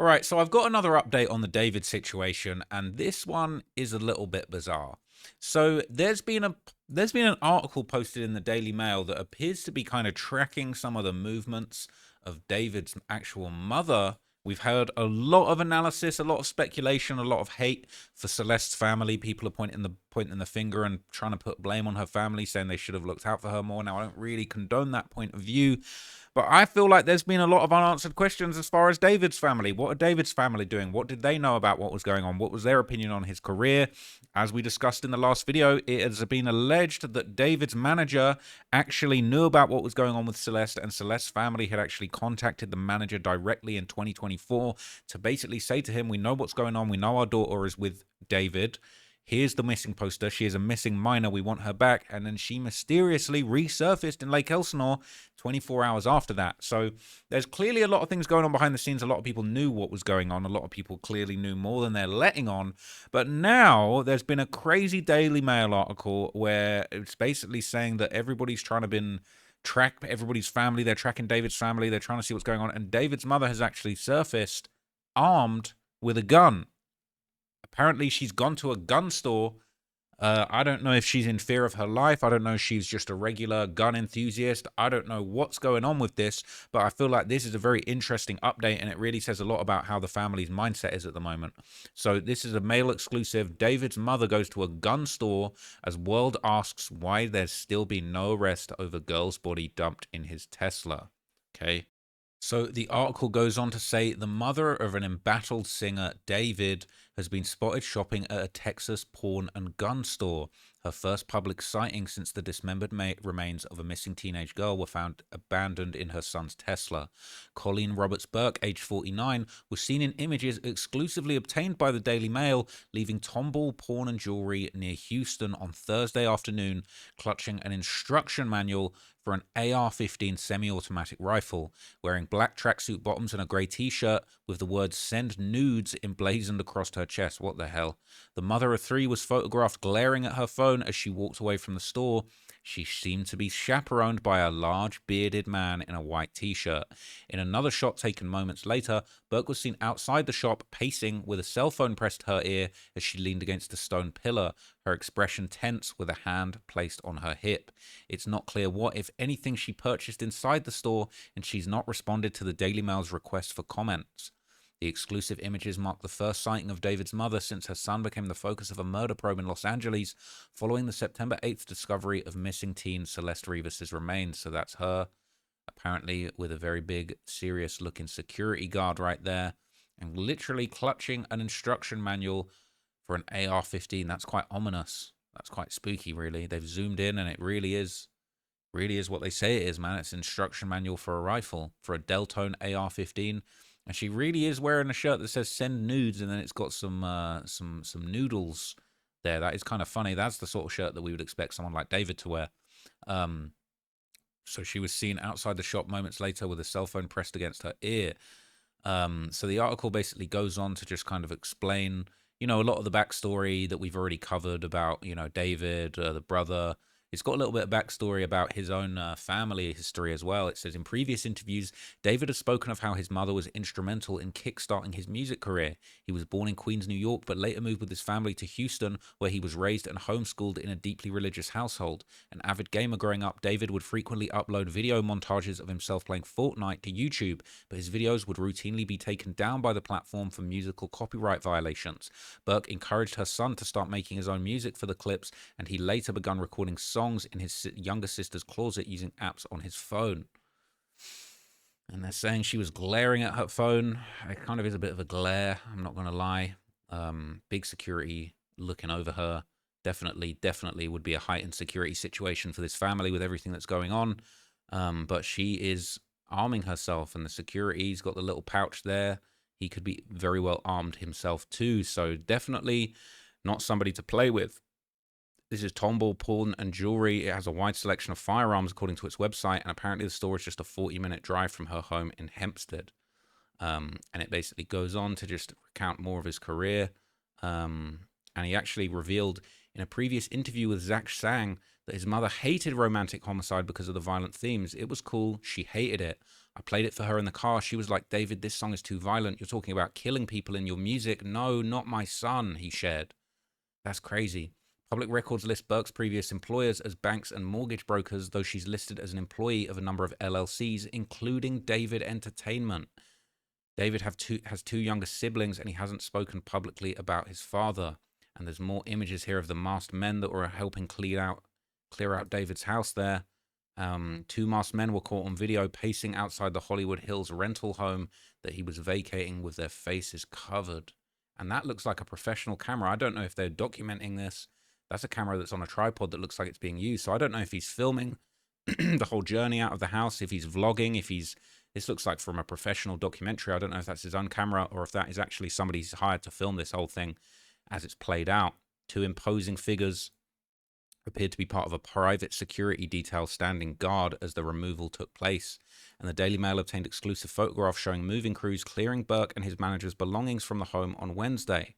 All right, so I've got another update on the David situation, and this one is a little bit bizarre. So there's been an article posted in the Daily Mail that appears to be kind of tracking some of the movements of David's actual mother. We've heard a lot of analysis, a lot of speculation, a lot of hate for Celeste's family. People are pointing the finger and trying to put blame on her family, saying they should have looked out for her more. Now, I don't really condone that point of view, but I feel like there's been a lot of unanswered questions as far as David's family. What are David's family doing? What did they know about what was going on? What was their opinion on his career? As we discussed in the last video, it has been alleged that David's manager actually knew about what was going on with Celeste, and Celeste's family had actually contacted the manager directly in 2024 to basically say to him, we know what's going on. We know our daughter is with David. Here's the missing poster. She is a missing minor. We want her back. And then she mysteriously resurfaced in Lake Elsinore 24 hours after that. So there's clearly a lot of things going on behind the scenes. A lot of people knew what was going on. A lot of people clearly knew more than they're letting on. But now there's been a crazy Daily Mail article where it's basically saying that everybody's trying to track everybody's family. They're tracking David's family. They're trying to see what's going on. And David's mother has actually surfaced armed with a gun. Apparently, she's gone to a gun store. I don't know if she's in fear of her life. I don't know if she's just a regular gun enthusiast. I don't know what's going on with this, but I feel like this is a very interesting update, and it really says a lot about how the family's mindset is at the moment. So this is a Mail exclusive. David's mother goes to a gun store as world asks why there's still been no arrest over girl's body dumped in his Tesla. Okay. So the article goes on to say the mother of an embattled singer, David, has been spotted shopping at a Texas porn and gun store. Her first public sighting since the dismembered remains of a missing teenage girl were found abandoned in her son's Tesla. Colleen Roberts Burke, age 49, was seen in images exclusively obtained by the Daily Mail, leaving Tomball Pawn and Jewelry near Houston on Thursday afternoon, clutching an instruction manual for an AR-15 semi-automatic rifle, wearing black tracksuit bottoms and a grey t-shirt with the words "Send Nudes" emblazoned across her chest. What the hell? The mother of three was photographed glaring at her phone as she walked away from the store. She seemed to be chaperoned by a large bearded man in a white t-shirt. In another shot taken moments later, Burke was seen outside the shop pacing with a cell phone pressed to her ear as she leaned against a stone pillar, her expression tense with a hand placed on her hip. It's not clear what, if anything, she purchased inside the store, and she's not responded to the Daily Mail's request for comments. The exclusive images mark the first sighting of David's mother since her son became the focus of a murder probe in Los Angeles following the September 8th discovery of missing teen Celeste Rivas' remains. So that's her, apparently with a very big, serious-looking security guard right there, and literally clutching an instruction manual for an AR-15. That's quite ominous. That's quite spooky, really. They've zoomed in, and it really is what they say it is, man. It's an instruction manual for a rifle, for a Deltone AR-15. And she really is wearing a shirt that says "Send Nudes," and then it's got some noodles there. That is kind of funny. That's the sort of shirt that we would expect someone like David to wear. So she was seen outside the shop moments later with a cell phone pressed against her ear. So the article basically goes on to just kind of explain, a lot of the backstory that we've already covered about, David, the brother. It's got a little bit of backstory about his own family history as well. It says, in previous interviews, David has spoken of how his mother was instrumental in kickstarting his music career. He was born in Queens, New York, but later moved with his family to Houston, where he was raised and homeschooled in a deeply religious household. An avid gamer growing up, David would frequently upload video montages of himself playing Fortnite to YouTube, but his videos would routinely be taken down by the platform for musical copyright violations. Burke encouraged her son to start making his own music for the clips, and he later began recording songs in his younger sister's closet using apps on his phone. And they're saying she was glaring at her phone. It kind of is a bit of a glare, I'm not going to lie. Big security looking over her. Definitely would be a heightened security situation for this family with everything that's going on. But she is arming herself, and the security's got the little pouch there. He could be very well armed himself too. So definitely not somebody to play with. This is Tomball Pawn and Jewelry. It has a wide selection of firearms according to its website, and apparently the store is just a 40-minute drive from her home in Hempstead. And it basically goes on to just recount more of his career. And he actually revealed in a previous interview with Zach Sang that his mother hated romantic homicide because of the violent themes. It was cool. She hated it. I played it for her in the car. She was like, David, this song is too violent. You're talking about killing people in your music. No, not my son, he shared. That's crazy. Public records list Burke's previous employers as banks and mortgage brokers, though she's listed as an employee of a number of LLCs, including David Entertainment. David has two younger siblings, and he hasn't spoken publicly about his father. And there's more images here of the masked men that were helping clear out David's house there. Two masked men were caught on video pacing outside the Hollywood Hills rental home that he was vacating with their faces covered. And that looks like a professional camera. I don't know if they're documenting this. That's a camera that's on a tripod that looks like it's being used. So I don't know if he's filming the whole journey out of the house, if he's vlogging, if he's... This looks like from a professional documentary. I don't know if that's his own camera or if that is actually somebody he's hired to film this whole thing as it's played out. Two imposing figures appeared to be part of a private security detail standing guard as the removal took place. And the Daily Mail obtained exclusive photographs showing moving crews clearing Burke and his manager's belongings from the home on Wednesday.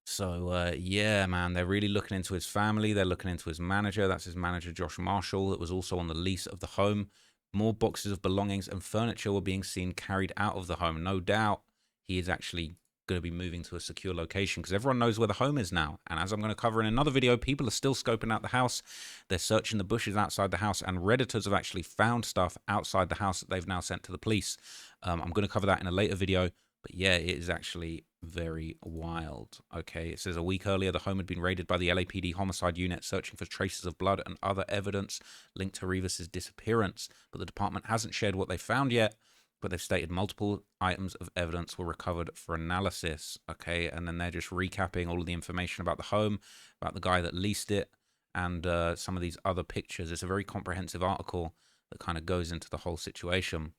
So, yeah, man, they're really looking into his family. They're looking into his manager. That's his manager, Josh Marshall, that was also on the lease of the home. More boxes of belongings and furniture were being seen carried out of the home. No doubt he is actually going to be moving to a secure location because everyone knows where the home is now. And as I'm going to cover in another video, people are still scoping out the house. They're searching the bushes outside the house, and Redditors have actually found stuff outside the house that they've now sent to the police. I'm going to cover that in a later video. But yeah, it is actually very wild. Okay, it says a week earlier, the home had been raided by the LAPD homicide unit searching for traces of blood and other evidence linked to Rivas's disappearance. But the department hasn't shared what they found yet, but they've stated multiple items of evidence were recovered for analysis. Okay, and then they're just recapping all of the information about the home, about the guy that leased it, and some of these other pictures. It's a very comprehensive article that kind of goes into the whole situation.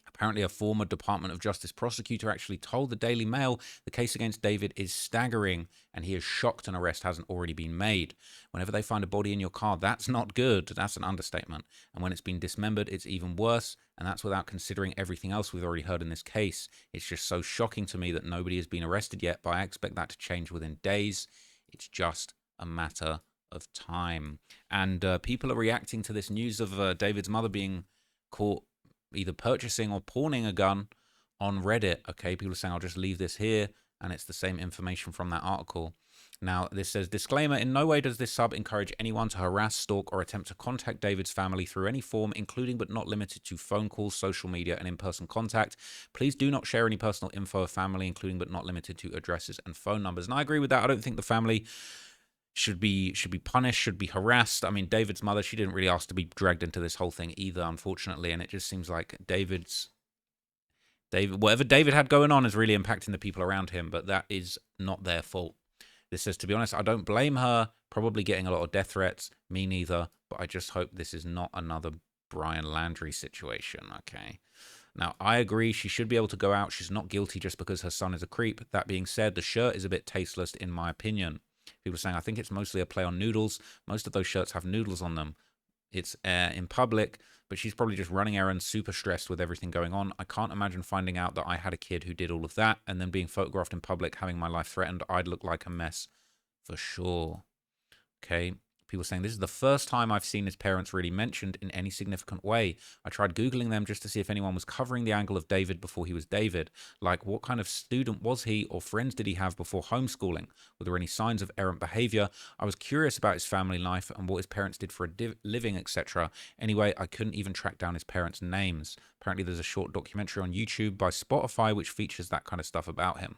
Apparently, a former Department of Justice prosecutor actually told the Daily Mail the case against David is staggering, and he is shocked an arrest hasn't already been made. Whenever they find a body in your car, that's not good. That's an understatement. And when it's been dismembered, it's even worse, and that's without considering everything else we've already heard in this case. It's just so shocking to me that nobody has been arrested yet, but I expect that to change within days. It's just a matter of time. And people are reacting to this news of David's mother being caught either purchasing or pawning a gun on Reddit. Okay, people are saying, I'll just leave this here, and it's the same information from that article. Now, this says, disclaimer, in no way does this sub encourage anyone to harass, stalk, or attempt to contact David's family through any form, including but not limited to phone calls, social media, and in-person contact. Please do not share any personal info of family, including but not limited to addresses and phone numbers. And I agree with that. I don't think the family should be punished, should be harassed. I mean, David's mother, she didn't really ask to be dragged into this whole thing either, unfortunately, and it just seems like whatever David had going on is really impacting the people around him, but that is not their fault. This says, to be honest, I don't blame her, probably getting a lot of death threats, me neither, but I just hope this is not another Brian Landry situation, okay? Now, I agree she should be able to go out. She's not guilty just because her son is a creep. That being said, the shirt is a bit tasteless in my opinion. People are saying, I think it's mostly a play on noodles. Most of those shirts have noodles on them. It's in public, but she's probably just running errands, super stressed with everything going on. I can't imagine finding out that I had a kid who did all of that and then being photographed in public, having my life threatened. I'd look like a mess for sure. Okay. People saying, this is the first time I've seen his parents really mentioned in any significant way. I tried Googling them just to see if anyone was covering the angle of David before he was David. Like, what kind of student was he or friends did he have before homeschooling? Were there any signs of errant behavior? I was curious about his family life and what his parents did for a living, etc. Anyway, I couldn't even track down his parents' names. Apparently, there's a short documentary on YouTube by Spotify which features that kind of stuff about him.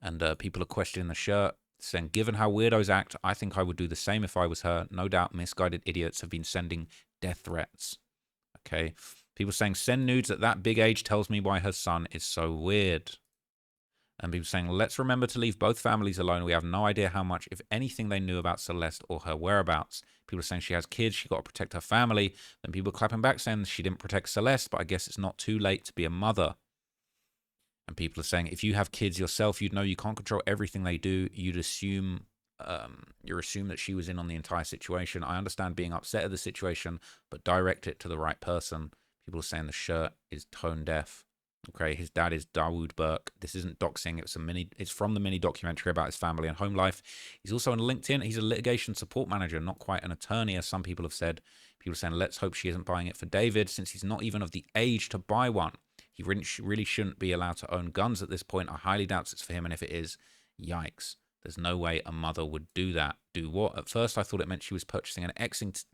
And people are questioning the shirt, saying, given how weirdos act, I think I would do the same if I was her. No doubt misguided idiots have been sending death threats. Okay. People saying, send nudes at that big age tells me why her son is so weird. And people saying, let's remember to leave both families alone. We have no idea how much, if anything, they knew about Celeste or her whereabouts. People are saying she has kids, she got to protect her family. Then people are clapping back saying she didn't protect Celeste, but I guess it's not too late to be a mother. And people are saying, if you have kids yourself, you'd know you can't control everything they do. You'd assume, that she was in on the entire situation. I understand being upset at the situation, but direct it to the right person. People are saying the shirt is tone deaf. Okay, his dad is Dawood Burke. This isn't doxing. It's from the mini documentary about his family and home life. He's also on LinkedIn. He's a litigation support manager, not quite an attorney, as some people have said. People are saying, let's hope she isn't buying it for David, since he's not even of the age to buy one. He really shouldn't be allowed to own guns at this point. I highly doubt it's for him, and if it is, yikes. There's no way a mother would do that. Do what? At first, I thought it meant she was purchasing an exit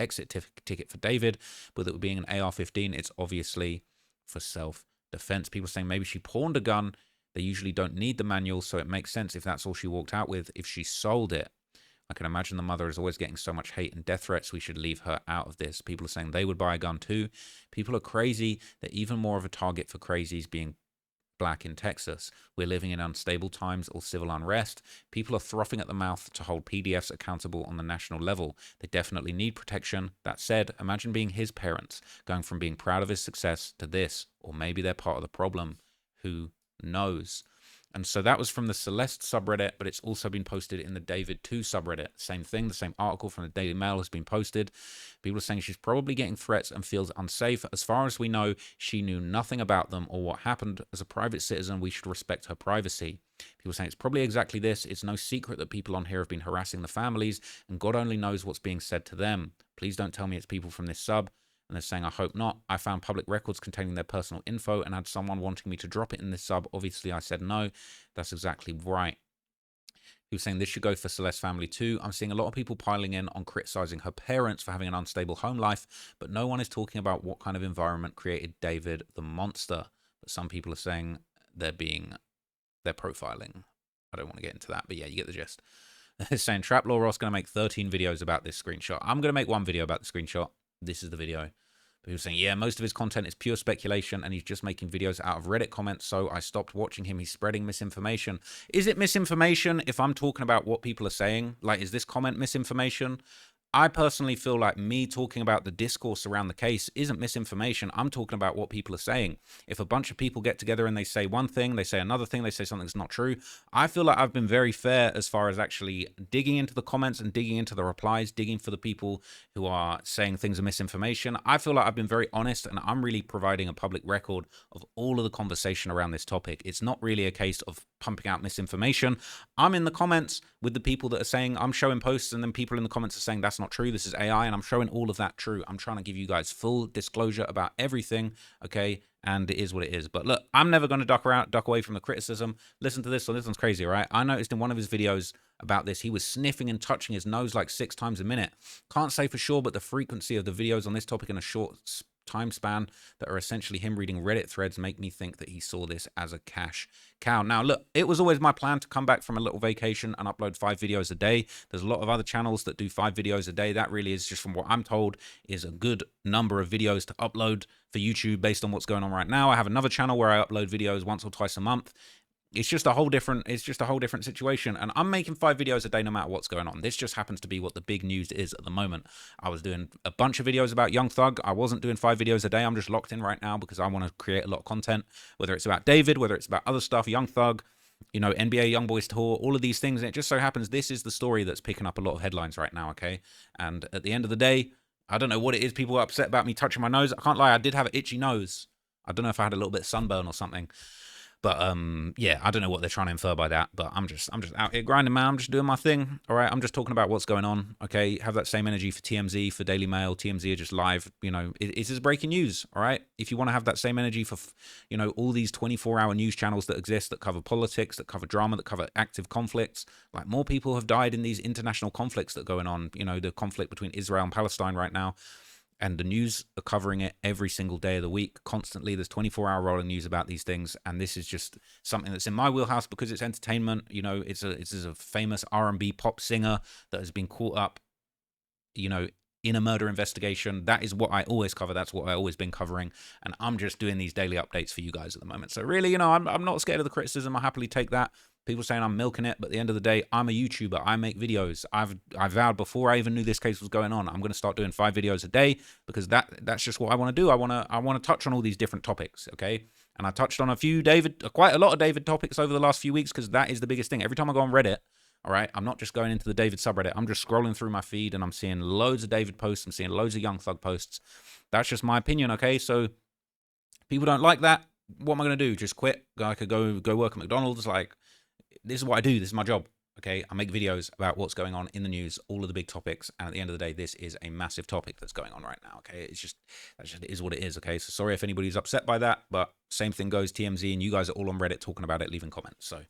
ticket for David, but that being an AR-15, it's obviously for self-defense. People saying maybe she pawned a gun. They usually don't need the manual, so it makes sense if that's all she walked out with. If she sold it, I can imagine the mother is always getting so much hate and death threats. We should leave her out of this. People are saying they would buy a gun too. People are crazy. They're even more of a target for crazies being black in Texas. We're living in unstable times or civil unrest. People are frothing at the mouth to hold PDFs accountable on the national level. They definitely need protection. That said, imagine being his parents, going from being proud of his success to this, or maybe they're part of the problem. Who knows? And so that was from the Celeste subreddit, but it's also been posted in the David 2 subreddit. Same thing, the same article from the Daily Mail has been posted. People are saying she's probably getting threats and feels unsafe. As far as we know, she knew nothing about them or what happened. As a private citizen, we should respect her privacy. People are saying it's probably exactly this. It's no secret that people on here have been harassing the families, and God only knows what's being said to them. Please don't tell me it's people from this sub. And they're saying, I hope not. I found public records containing their personal info and had someone wanting me to drop it in this sub. Obviously, I said no. That's exactly right. He was saying this should go for Celeste's family too. I'm seeing a lot of people piling in on criticizing her parents for having an unstable home life, but no one is talking about what kind of environment created David the monster. But some people are saying they're profiling. I don't want to get into that, but yeah, you get the gist. They're saying Trap Law Ross going to make 13 videos about this screenshot. I'm going to make one video about the screenshot. This is the video. People saying, yeah, most of his content is pure speculation and he's just making videos out of Reddit comments, so I stopped watching him. He's spreading misinformation. Is it misinformation if I'm talking about what people are saying? Like, is this comment misinformation? I personally feel like me talking about the discourse around the case isn't misinformation. I'm talking about what people are saying. If a bunch of people get together and they say one thing, they say another thing, they say something that's not true, I feel like I've been very fair as far as actually digging into the comments and digging into the replies, digging for the people who are saying things are misinformation. I feel like I've been very honest, and I'm really providing a public record of all of the conversation around this topic. It's not really a case of pumping out misinformation. I'm in the comments with the people that are saying, I'm showing posts, and then people in the comments are saying that's not true, this is AI, and I'm showing all of that true. I'm trying to give you guys full disclosure about everything, okay? And it is what it is. But look, I'm never going to duck away from the criticism. Listen to this. So this one's crazy, right? I noticed in one of his videos about this, he was sniffing and touching his nose like 6 times a minute. Can't say for sure, but the frequency of the videos on this topic in a short time span that are essentially him reading Reddit threads make me think that he saw this as a cash cow. Now, look, it was always my plan to come back from a little vacation and upload 5 videos a day. There's a lot of other channels that do 5 videos a day. That really is, just from what I'm told, is a good number of videos to upload for YouTube based on what's going on right now. I have another channel where I upload videos once or twice a month. It's just a whole different situation, and I'm making 5 videos a day no matter what's going on. This just happens to be what the big news is at the moment. I was doing a bunch of videos about Young Thug. I wasn't doing 5 videos a day. I'm just locked in right now because I want to create a lot of content, whether it's about David, whether it's about other stuff, Young Thug, you know, NBA Youngboys Tour, all of these things. And it just so happens this is the story that's picking up a lot of headlines right now, okay? And at the end of the day, I don't know what it is. People are upset about me touching my nose. I can't lie, I did have an itchy nose. I don't know if I had a little bit of sunburn or something. But yeah, I don't know what they're trying to infer by that, but I'm just out here grinding, man. I'm just doing my thing. All right, I'm just talking about what's going on. Okay, have that same energy for TMZ, for Daily Mail. TMZ are just live. You know, it's just breaking news. All right, if you want to have that same energy for, you know, all these 24-hour news channels that exist that cover politics, that cover drama, that cover active conflicts. Like, more people have died in these international conflicts that are going on. You know, the conflict between Israel and Palestine right now. And the news are covering it every single day of the week, constantly. There's 24-hour rolling news about these things, and this is just something that's in my wheelhouse because it's entertainment. You know, it's a famous R&B pop singer that has been caught up, you know, in a murder investigation. That is what I always cover. That's what I've always been covering, and I'm just doing these daily updates for you guys at the moment. So really, you know, I'm not scared of the criticism. I happily take that. People saying I'm milking it, but at the end of the day, I'm a YouTuber. I make videos. I vowed before I even knew this case was going on, I'm going to start doing 5 videos a day because that's just what I want to do. I want to touch on all these different topics, okay? And I touched on quite a lot of David topics over the last few weeks because that is the biggest thing. Every time I go on Reddit, all right, I'm not just going into the David subreddit. I'm just scrolling through my feed and I'm seeing loads of David posts. I'm seeing loads of Young Thug posts. That's just my opinion, okay? So people don't like that. what am I going to do? Just quit? I could go work at McDonald's? Like, this is what I do. This is my job. Okay, I make videos about what's going on in the news, all of the big topics, and at the end of the day, this is a massive topic that's going on right now. Okay, that just is what it is. Okay, so sorry if anybody's upset by that, but same thing goes TMZ, and you guys are all on Reddit talking about it, leaving comments. So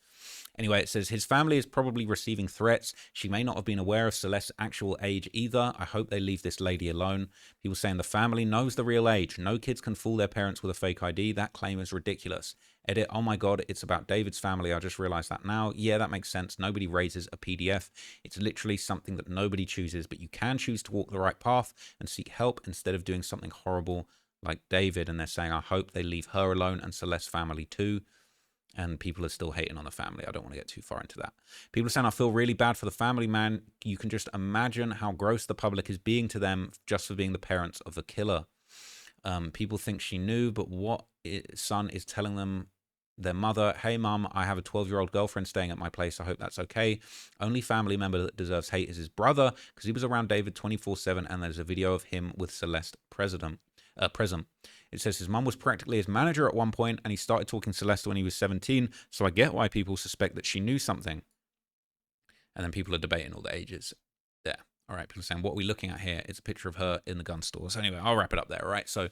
anyway, it says his family is probably receiving threats. She may not have been aware of Celeste's actual age either. I hope they leave this lady alone. People saying the family knows the real age. No kids can fool their parents with a fake ID. That claim is ridiculous. Edit, oh my god, it's about David's family. I just realized that now. Yeah, that makes sense. Nobody raises a PDF. It's literally something that nobody chooses, but you can choose to walk the right path and seek help instead of doing something horrible like David. And they're saying, I hope they leave her alone and Celeste's family too. And people are still hating on the family. I don't want to get too far into that. People are saying, I feel really bad for the family, man. You can just imagine how gross the public is being to them just for being the parents of the killer. People think she knew, but what son is telling them, their mother, hey mom, I have a 12-year-old girlfriend staying at my place. I hope that's okay. Only family member that deserves hate is his brother, because he was around David 24/7, and there's a video of him with Celeste present. It says his mum was practically his manager at one point, and he started talking to Celeste when he was 17, so I get why people suspect that she knew something. And then people are debating all the ages there. All right, people are saying, what are we looking at here? It's a picture of her in the gun store. So anyway, I'll wrap it up there, all right? So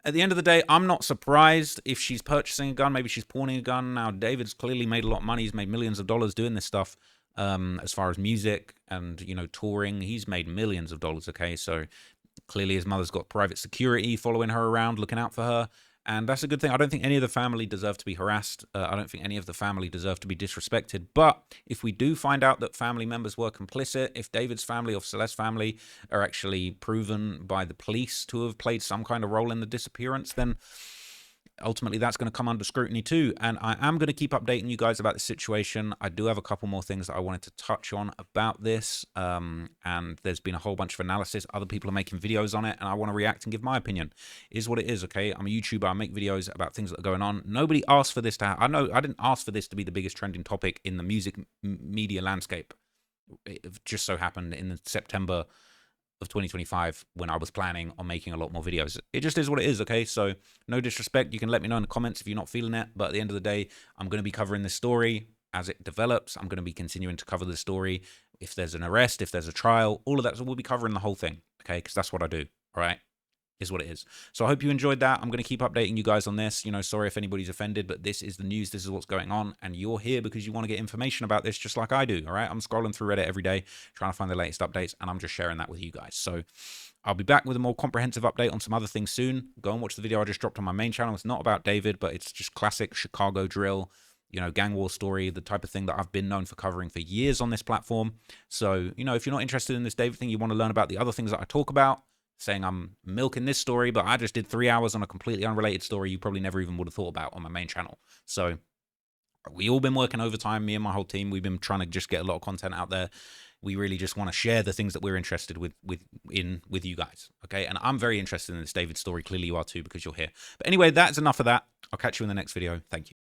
at the end of the day, I'm not surprised if she's purchasing a gun. Maybe she's pawning a gun. Now, David's clearly made a lot of money. He's made millions of dollars doing this stuff. As far as music and, you know, touring, he's made millions of dollars, okay? So clearly his mother's got private security following her around, looking out for her. And that's a good thing. I don't think any of the family deserve to be harassed. I don't think any of the family deserve to be disrespected. But if we do find out that family members were complicit, if David's family or Celeste's family are actually proven by the police to have played some kind of role in the disappearance, then ultimately that's going to come under scrutiny too. And I am going to keep updating you guys about the situation. I do have a couple more things that I wanted to touch on about this. And there's been a whole bunch of analysis. Other people are making videos on it, and I want to react and give my opinion. It is what it is, okay? I'm a YouTuber. I make videos about things that are going on. Nobody asked for this to happen. I know I didn't ask for this to be the biggest trending topic in the music media landscape. It just so happened in September of 2025 when I was planning on making a lot more videos. It just is what it is, okay? So no disrespect. You can let me know in the comments if you're not feeling it. But at the end of the day, I'm going to be covering this story as it develops. I'm going to be continuing to cover the story. If there's an arrest, if there's a trial, all of that. So we'll be covering the whole thing, okay? Because that's what I do, all right? Is what it is. So I hope you enjoyed that. I'm going to keep updating you guys on this. You know, sorry if anybody's offended, but this is the news. This is what's going on. And you're here because you want to get information about this just like I do. All right. I'm scrolling through Reddit every day, trying to find the latest updates, and I'm just sharing that with you guys. So I'll be back with a more comprehensive update on some other things soon. Go and watch the video I just dropped on my main channel. It's not about David, but it's just classic Chicago drill, you know, gang war story, the type of thing that I've been known for covering for years on this platform. So, you know, if you're not interested in this David thing, you want to learn about the other things that I talk about, saying I'm milking this story, but I just did 3 hours on a completely unrelated story you probably never even would have thought about on my main channel. So we all been working overtime, me and my whole team. We've been trying to just get a lot of content out there. We really just want to share the things that we're interested with you guys, okay? And I'm very interested in this David story. Clearly you are too, because you're here. But anyway, that's enough of that. I'll catch you in the next video. Thank you.